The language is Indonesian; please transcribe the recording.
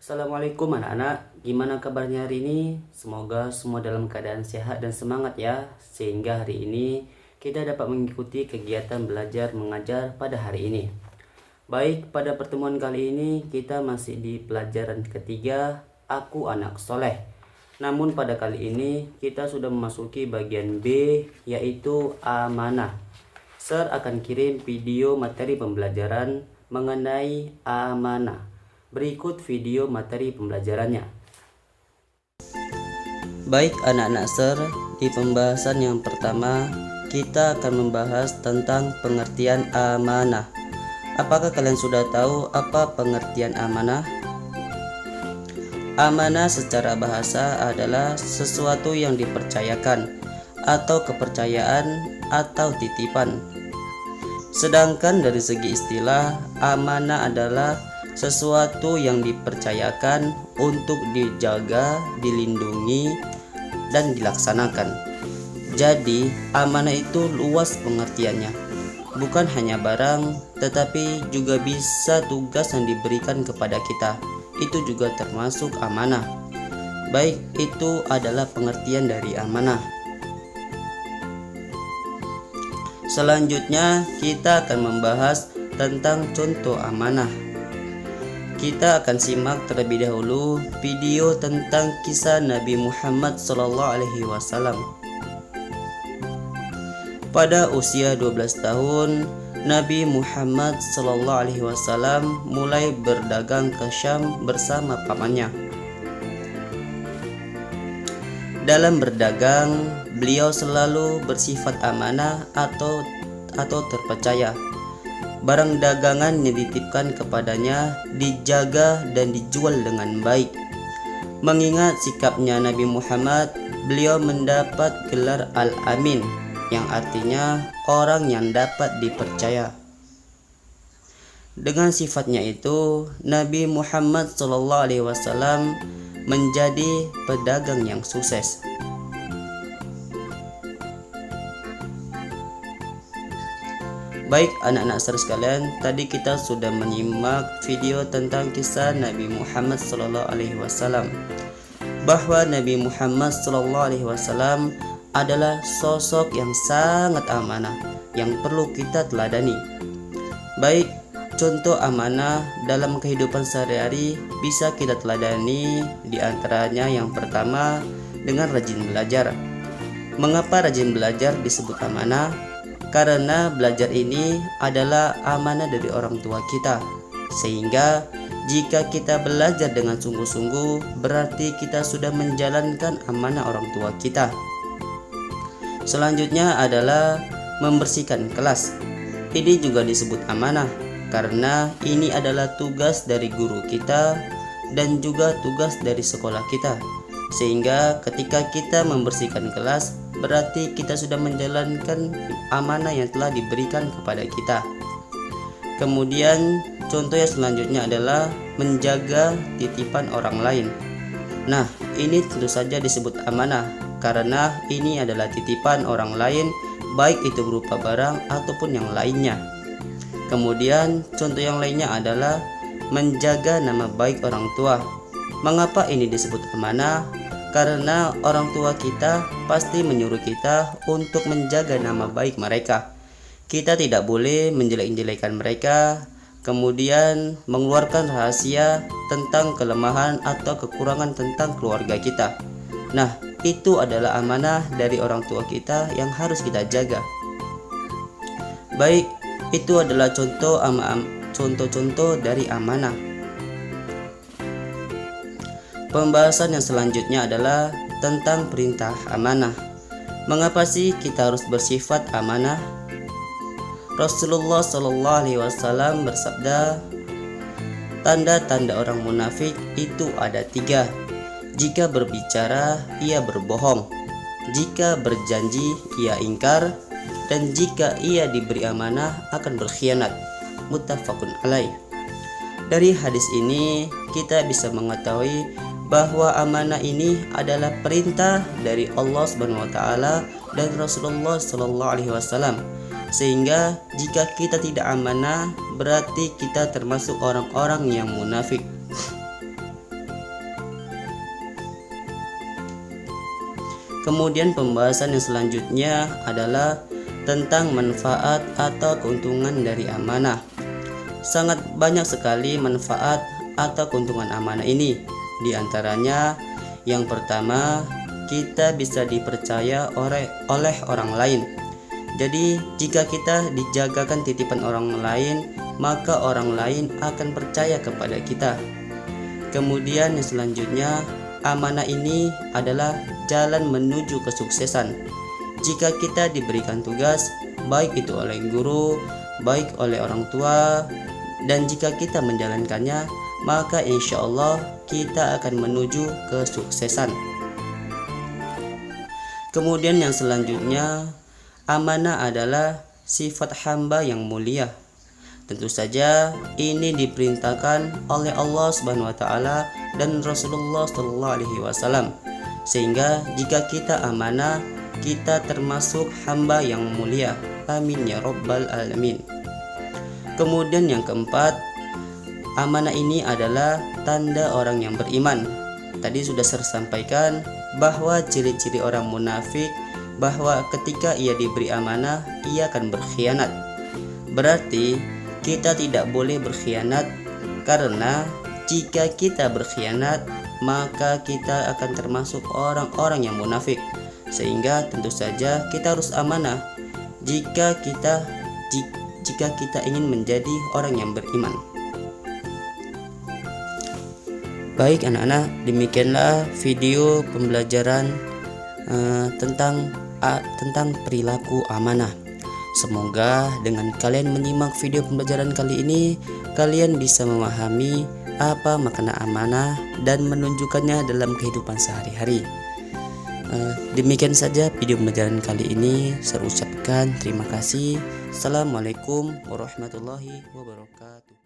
Assalamualaikum anak-anak, gimana kabarnya hari ini? Semoga semua dalam keadaan sehat dan semangat ya, sehingga hari ini kita dapat mengikuti kegiatan belajar mengajar pada hari ini. Baik, pada pertemuan kali ini kita masih di pelajaran ketiga, Aku Anak Soleh. Namun pada kali ini kita sudah memasuki bagian B, yaitu amanah. Sir akan kirim video materi pembelajaran mengenai amanah. Berikut video materi pembelajarannya. Baik anak-anak Sir, di pembahasan yang pertama kita akan membahas tentang pengertian amanah. Apakah kalian sudah tahu apa pengertian amanah? Amanah secara bahasa adalah sesuatu yang dipercayakan atau kepercayaan atau titipan. Sedangkan dari segi istilah, amanah adalah sesuatu yang dipercayakan untuk dijaga, dilindungi, dan dilaksanakan. Jadi, amanah itu luas pengertiannya. Bukan hanya barang, tetapi juga bisa tugas yang diberikan kepada kita. Itu juga termasuk amanah. Baik, itu adalah pengertian dari amanah. Selanjutnya, kita akan membahas tentang contoh amanah. Kita akan simak terlebih dahulu video tentang kisah Nabi Muhammad SAW. Pada usia 12 tahun, Nabi Muhammad SAW mulai berdagang ke Syam bersama pamannya. Dalam berdagang, beliau selalu bersifat amanah atau terpercaya. Barang dagangan yang dititipkan kepadanya dijaga dan dijual dengan baik. Mengingat sikapnya Nabi Muhammad, beliau mendapat gelar Al-Amin, yang artinya orang yang dapat dipercaya. Dengan sifatnya itu, Nabi Muhammad SAW menjadi pedagang yang sukses. Baik anak-anak saudara sekalian, tadi kita sudah menyimak video tentang kisah Nabi Muhammad SAW, bahwa Nabi Muhammad SAW adalah sosok yang sangat amanah yang perlu kita teladani. Baik, contoh amanah dalam kehidupan sehari-hari bisa kita teladani, di antaranya yang pertama dengan rajin belajar. Mengapa rajin belajar disebut amanah? Karena belajar ini adalah amanah dari orang tua kita, sehingga jika kita belajar dengan sungguh-sungguh, berarti kita sudah menjalankan amanah orang tua kita. Selanjutnya adalah membersihkan kelas. Ini juga disebut amanah, karena ini adalah tugas dari guru kita dan juga tugas dari sekolah kita. Sehingga ketika kita membersihkan kelas, berarti kita sudah menjalankan amanah yang telah diberikan kepada kita. Kemudian contoh yang selanjutnya adalah menjaga titipan orang lain. Nah, ini tentu saja disebut amanah karena ini adalah titipan orang lain, baik itu berupa barang ataupun yang lainnya. Kemudian contoh yang lainnya adalah menjaga nama baik orang tua. Mengapa ini disebut amanah? Karena orang tua kita pasti menyuruh kita untuk menjaga nama baik mereka. Kita tidak boleh menjelek-jelekan mereka, kemudian mengeluarkan rahasia tentang kelemahan atau kekurangan tentang keluarga kita. Nah, itu adalah amanah dari orang tua kita yang harus kita jaga. Baik, itu adalah contoh-contoh dari amanah. Pembahasan yang selanjutnya adalah tentang perintah amanah. Mengapa sih kita harus bersifat amanah? Rasulullah SAW bersabda, tanda-tanda orang munafik itu ada 3. Jika berbicara, ia berbohong. Jika berjanji, ia ingkar. Dan jika ia diberi amanah, akan berkhianat. Muttafaqun alaih. Dari hadis ini, kita bisa mengetahui bahwa amanah ini adalah perintah dari Allah Subhanahu wa taala dan Rasulullah SAW. Sehingga jika kita tidak amanah, berarti kita termasuk orang-orang yang munafik. Kemudian pembahasan yang selanjutnya adalah tentang manfaat atau keuntungan dari amanah. Sangat banyak sekali manfaat atau keuntungan amanah ini. Di antaranya, yang pertama, kita bisa dipercaya oleh orang lain. Jadi, jika kita dijagakan titipan orang lain, maka orang lain akan percaya kepada kita. Kemudian yang selanjutnya, amanah ini adalah jalan menuju kesuksesan. Jika kita diberikan tugas, baik itu oleh guru, baik oleh orang tua, dan jika kita menjalankannya, maka insya Allah kita akan menuju kesuksesan. Kemudian yang selanjutnya, amanah adalah sifat hamba yang mulia. Tentu saja ini diperintahkan oleh Allah Subhanahu wa taala dan Rasulullah sallallahu alaihi wasallam. Sehingga jika kita amanah, kita termasuk hamba yang mulia. Amin ya rabbal alamin. Kemudian yang keempat, amanah ini adalah tanda orang yang beriman. Tadi sudah saya sampaikan bahwa ciri-ciri orang munafik bahwa ketika ia diberi amanah, ia akan berkhianat. Berarti kita tidak boleh berkhianat, karena jika kita berkhianat, maka kita akan termasuk orang-orang yang munafik. Sehingga tentu saja kita harus amanah jika kita ingin menjadi orang yang beriman. Baik anak-anak, demikianlah video pembelajaran tentang perilaku amanah. Semoga dengan kalian menyimak video pembelajaran kali ini, kalian bisa memahami apa makna amanah dan menunjukkannya dalam kehidupan sehari-hari. Demikian saja video pembelajaran kali ini. Saya ucapkan terima kasih. Assalamualaikum warahmatullahi wabarakatuh.